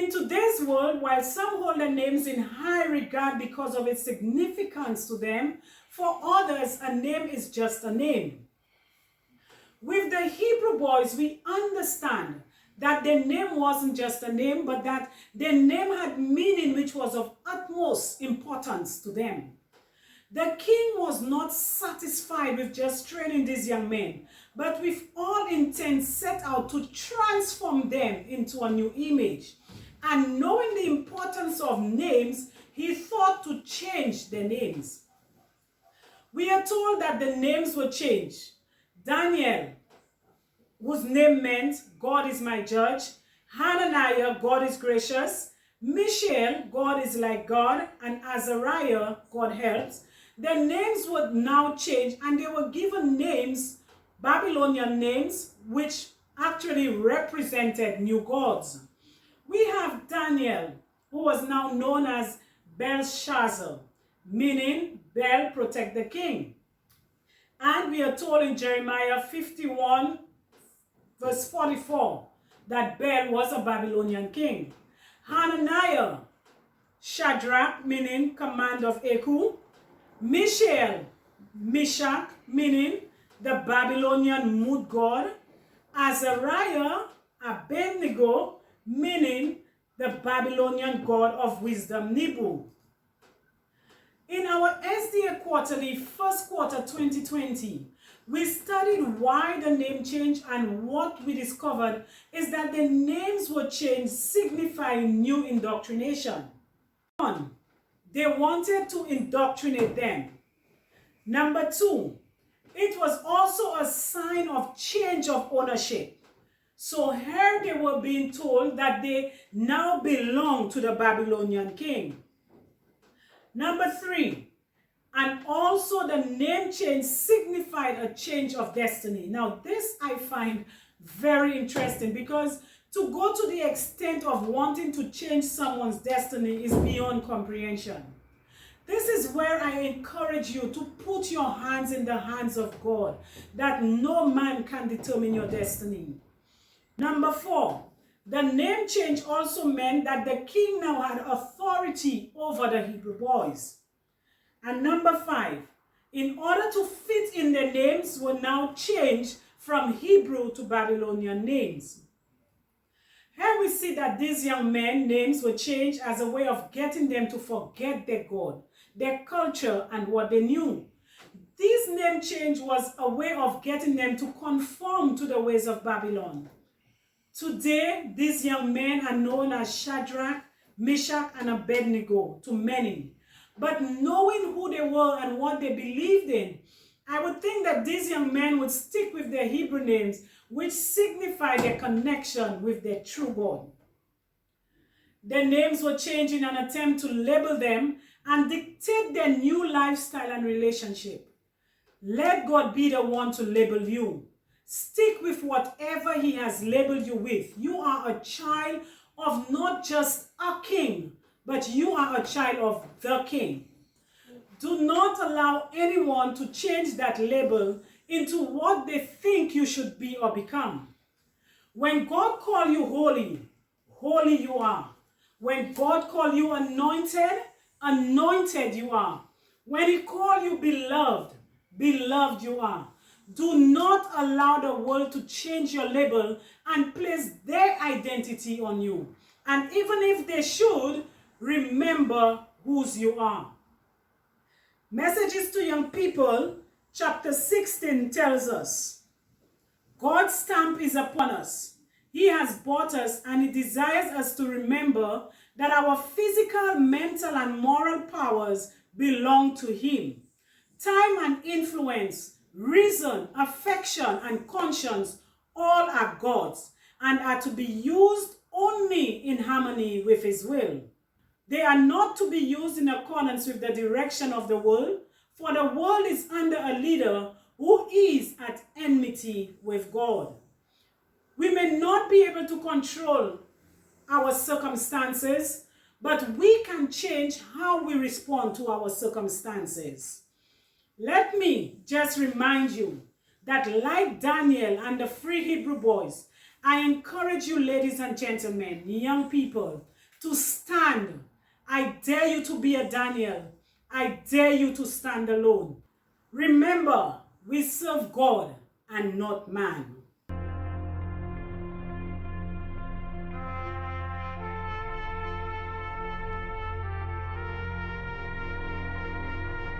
In today's world, while some hold their names in high regard because of its significance to them, for others, a name is just a name. With the Hebrew boys, we understand that their name wasn't just a name, but that their name had meaning which was of utmost importance to them. The king was not satisfied with just training these young men, but with all intent set out to transform them into a new image. And knowing the importance of names, he thought to change their names. We are told that the names were changed. Daniel, whose name meant God is my judge. Hananiah, God is gracious. Mishael, God is like God. And Azariah, God helps. Their names were now changed and they were given names, Babylonian names, which actually represented new gods. We have Daniel, who was now known as Belshazzar, meaning Bel, protect the king. And we are told in Jeremiah 51, verse 44, that Bel was a Babylonian king. Hananiah, Shadrach, meaning command of Eku. Mishael, Meshach, meaning the Babylonian mood god. Azariah, Abednego, meaning the Babylonian god of wisdom, Nebu. In our SDA Quarterly, first quarter 2020, we studied why the name change, and what we discovered is that the names were changed signifying new indoctrination. 1. They wanted to indoctrinate them. Number 2, it was also a sign of change of ownership. So here they were being told that they now belong to the Babylonian king. Number 3, and also the name change signified a change of destiny. Now this I find very interesting, because to go to the extent of wanting to change someone's destiny is beyond comprehension. This is where I encourage you to put your hands in the hands of God, that no man can determine your destiny. Number 4, the name change also meant that the king now had authority over the Hebrew boys. And number 5, in order to fit in, their names were now changed from Hebrew to Babylonian names. Here we see that these young men names were changed as a way of getting them to forget their God, their culture, and what they knew. This name change was a way of getting them to conform to the ways of Babylon. Today, these young men are known as Shadrach, Meshach, and Abednego to many. But knowing who they were and what they believed in, I would think that these young men would stick with their Hebrew names, which signify their connection with their true God. Their names were changed in an attempt to label them and dictate their new lifestyle and relationship. Let God be the one to label you. Stick with whatever he has labeled you with. You are a child of not just a king, but you are a child of the king. Do not allow anyone to change that label into what they think you should be or become. When God calls you holy, holy you are. When God calls you anointed, anointed you are. When he calls you beloved, beloved you are. Do not allow the world to change your label and place their identity on you. And even if they should, remember whose you are. Messages to Young People, chapter 16 tells us, God's stamp is upon us. He has bought us, and he desires us to remember that our physical, mental, and moral powers belong to him. Time and influence, reason, affection, and conscience all are God's and are to be used only in harmony with his will. They are not to be used in accordance with the direction of the world, for the world is under a leader who is at enmity with God. We may not be able to control our circumstances, but we can change how we respond to our circumstances. Let me just remind you that, like Daniel and the free Hebrew boys, I encourage you, ladies and gentlemen, young people, to stand. I dare you to be a Daniel. I dare you to stand alone. Remember, we serve God and not man.